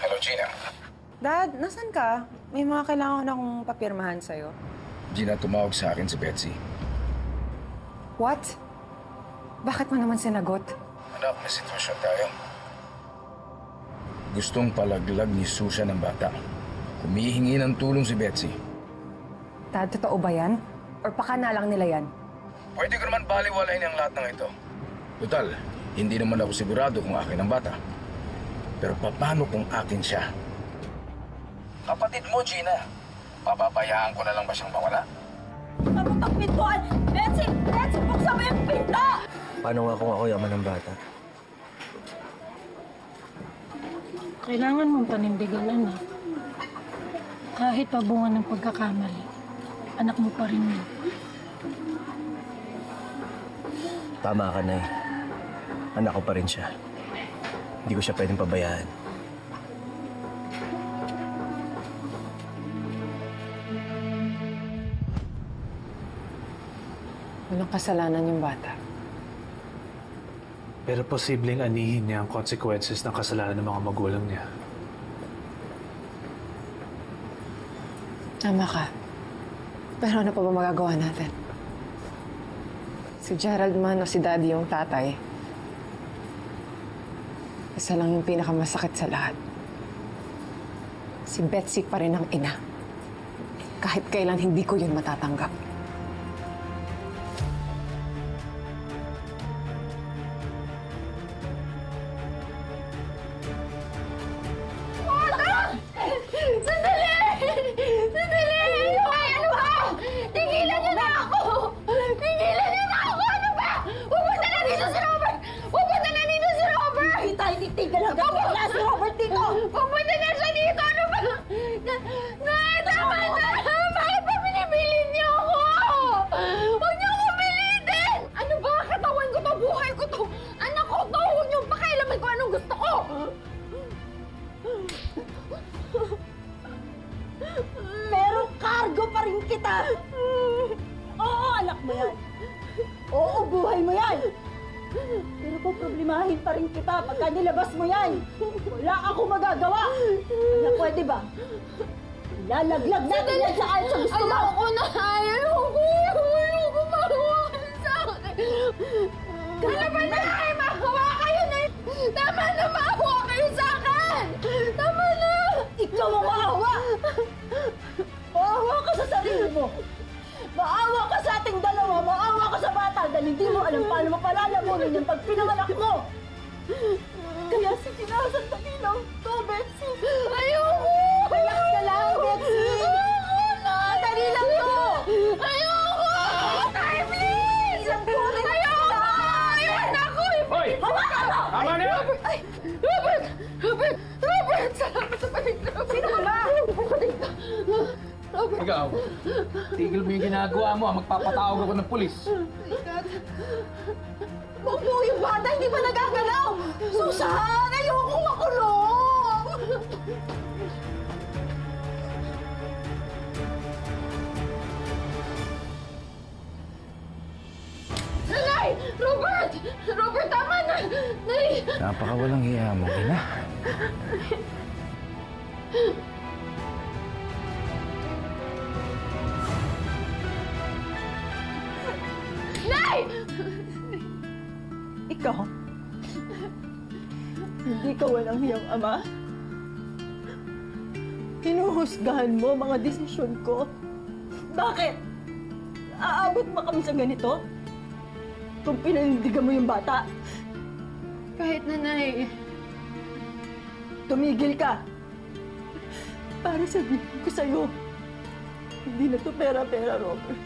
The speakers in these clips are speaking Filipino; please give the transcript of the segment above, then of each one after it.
Hello, Gina. Dad, nasan ka? May mga kailangan akong papirmahan sa'yo. Gina, tumawag sa akin si Betsy. What? Bakit mo naman sinagot? Anak, may sitwasyon tayo. Gustong palaglag ni Susan ng bata. Humihingi ng tulong si Betsy. Dad, totoo ba yan? Or pakana lang nila yan? Pwede ko naman baliwalain ang lahat ng ito. Total, hindi naman ako sigurado kung akin ang bata. Pero paano kung akin siya? Kapatid mo, Gina. Papabayaan ko na lang ba siyang mawala? Abot ang pintuan! Betsy! Betsy! Buksan mo yung pinto! Paano nga kung ako yaman ng bata? Kailangan mong panindigan, anak. Kahit pabungan ng pagkakamali, anak mo pa rin yun. Tama ka, Nay. Anak ko pa rin siya. Hindi ko siya pwedeng pabayaan. Walang kasalanan yung bata. Pero posibleng anihin niya ang consequences ng kasalanan ng mga magulang niya. Tama ka. Pero ano pa ba magagawa natin? Si Gerald man o si Daddy yung tatay, isa lang yung pinakamasakit sa lahat. Si Betsy pa rin ang ina. Kahit kailan hindi ko yun matatanggap. Pero cargo pa rin kita! Oo, anak mo yan. Oo, buhay mo yan. Pero kung problemahin pa rin kita pagka nilabas mo yan, wala akong magagawa. Ano, pwede ba? Lalaglag natin yan sa ayos sa gusto mo. Ayoko na! Ayoko mahawakan sa akin! Tama na! Mahawa kayo na! Tama na! Mahawa kayo sa akin! Tama na! Ikaw ang maawa! Maawa ka sa sarili mo! Maawa ka sa ating dalawa! Maawa ka sa bata dahil hindi mo alam paano mo palalamunin yung pag pinanganak mo! Kaya sige na, sandali lang to, Betsy! Ayoko! Relax ka lang, Betsy! Ayoko na! Sandali lang to! Ayoko! Tay, please! Ayoko! Ayoko! Hoy! Hawakan mo! Tama na yan! Ay! Robert! Robert! Robert! Salamat sa paligid! Sino ka ba? Robert! Ikaw, tigil mo yung ginagawa mo. Magpapatawag ako ng pulis. Buo yung bata, hindi pa nagagalaw! Susan! Ayokong makulong! Nay! Robert! Robert, tama na! Nay! Napakawalang hiya mo, ina. Nay! Ikaw? Hindi ka walang hiyang ama? Hinuhusgahan mo mga desisyon ko? Bakit? Aabot ba kami sa ganito? Kung pinanindigan mo yung bata? Kahit na, Nay. Tumigil ka! Para sabihin ko sa'yo, hindi na to pera-pera, Robert.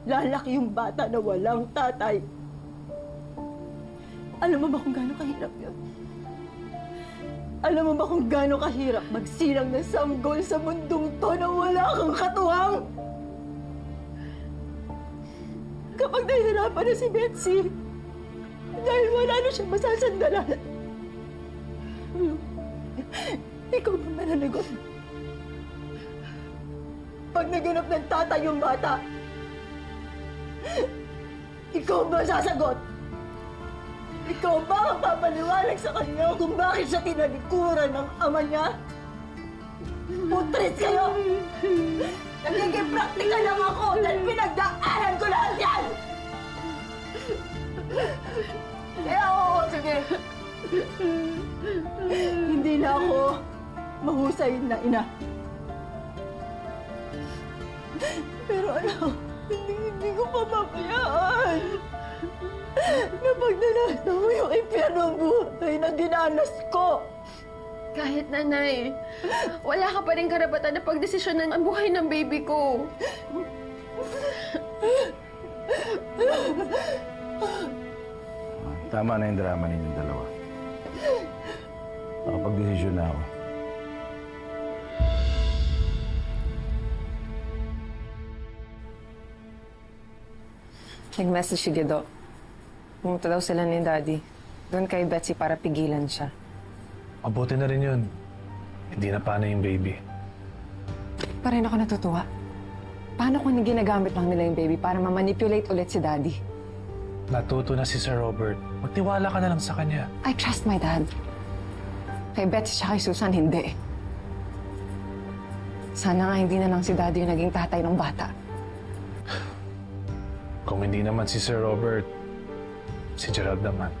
Lalaki yung bata na walang tatay. Alam mo ba kung gaano kahirap yun? Alam mo ba kung gaano kahirap magsilang ng sanggol sa mundong to na wala kang katuwang? Kapag nahihirapan na si Betsy, dahil wala na siyang masasandalan, ikaw ba mananagot? Pag naganap ng tatay yung bata, ikaw ba sasagot? Ikaw ba ang papaliwanag sa kanya kung bakit siya tinalikuran ng ama niya? Putris kayo! Nagiging praktika lang ako dahil pinagdaanan ko lahat yan! Kaya oo, sige. Hindi na ako mahusay na ina. Pero hindi ko papapayaan. Napagdanasan mo yung impyerno ang buhay na dinanas ko. Kahit nanay, wala ka pa rin karapatan na pagdesisyonan ang buhay ng baby ko. Tama na yung drama ninyong dalawa. Nakapag-desisyon na ako. Nag-message si Guido. Pumunta daw sila ni Daddy. Doon kay Betsy para pigilan siya. Mabuti na rin yun. Hindi na paano yung baby. Pa rin ako natutuwa. Paano kung ginagamit lang nila yung baby para ma-manipulate ulit si Daddy? Natuto na si Sir Robert. Magtiwala ka na lang sa kanya. I trust my dad. Kay Betsy siya kay Susan, hindi. Sana nga hindi na lang si Daddy yung naging tatay ng bata. Kung hindi naman si Sir Robert, si Gerald naman.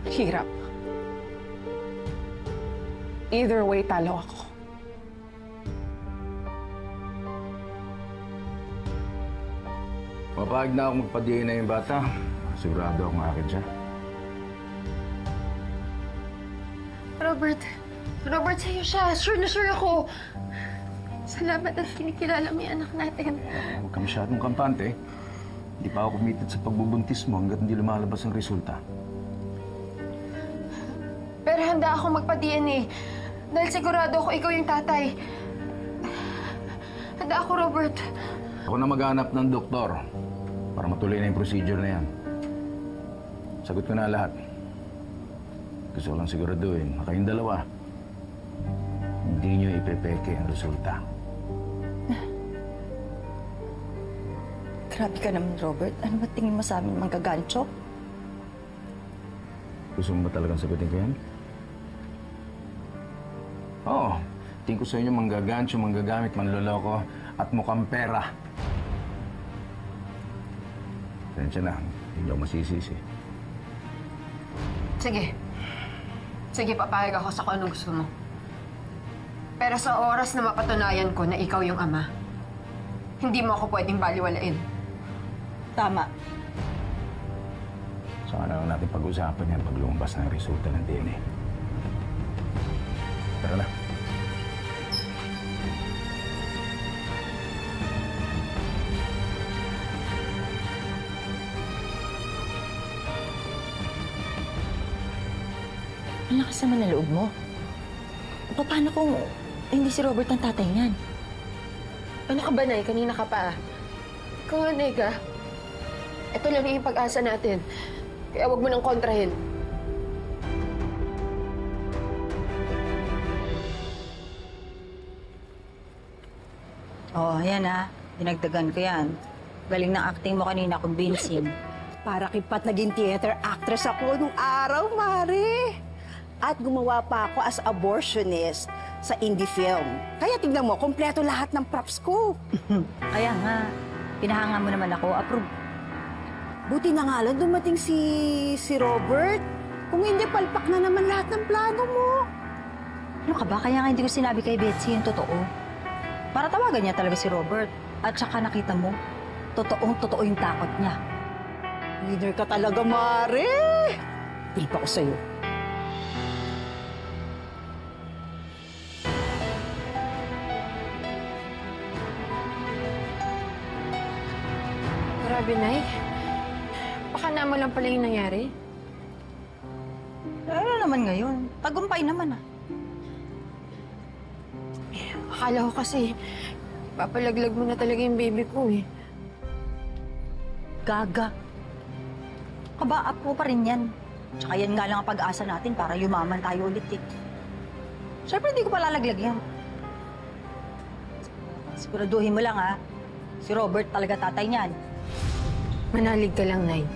Hirap. Either way, talo ako. Papayag na ako magpa-DNA yung bata. Sigurado akong akin siya. Robert, sa'yo siya. Sure na sure ako. Salamat at kinikilala mo yung anak natin. Huwag ka masyadong kampante. Hindi pa ako committed sa pagbubuntis mo hanggat hindi lumalabas ang resulta. Pero handa ako magpa-DNA. Dahil sigurado ako ikaw yung tatay. Handa ako, Robert. Ako na maghanap ng doktor para matuloy na yung procedure na yan. Sagot ko na lahat. Gusto ko lang siguraduhin na kayong dalawa, hindi nyo ipepeke ang resulta. Grabe ka naman, Robert. Ano ba tingin mo sa amin, manggagancho? Gusto mo ba talagang sagutin ko yan? Oo. Tingin ko sa inyo manggagancho, manggagamit, manloloko at mukhang pera. Tensya na. Hindi ako masisisi. Sige, papayag ako sa kung anong gusto mo. Pero sa oras na mapatunayan ko na ikaw yung ama, hindi mo ako pwedeng baliwalain. Tama. Saka na lang natin pag-usapan yan pag lumabas na ang resulta ng DNA. Tara na. Ang lakas naman na loob mo. Paano kung hindi si Robert ang tatay niyan? Ano ka ba, Nay? Kanina ka pa. Ikaw nga, Nega. Ito lang yung pag-asa natin. Kaya huwag mo nang kontrahin. Oh, yan ha. Dinagdagan ko yan. Galing ng acting mo kanina, convincing. Para kipat naging theater actress ako nung araw, Mare. At gumawa pa ako as abortionist sa indie film. Kaya tignan mo, kompleto lahat ng props ko. Kaya nga, pinahanga mo naman ako. Approve. Buti na nga lang dumating si Robert. Kung hindi, palpak na naman lahat ng plano mo. Ano ka ba? Kaya nga hindi ko sinabi kay Betsy yung totoo. Para tawagan niya talaga si Robert. At saka nakita mo, totoong-totoo yung takot niya. Leader ka talaga, Mare. Trip ako sa'yo. Grabe, Nay. Baka naman lang pala yung nangyari. Ano naman ngayon? Tagumpay naman ah. Akala ko kasi, papalaglag mo na talaga yung baby ko eh. Gaga. Kaba-up mo pa rin yan. Tsaka yan nga lang ang pag-asa natin para yumaman tayo ulit eh. Siyempre hindi ko palalaglag yan. Siguraduhin mo lang ha. Si Robert talaga tatay niyan. Manalig ka lang, Nay.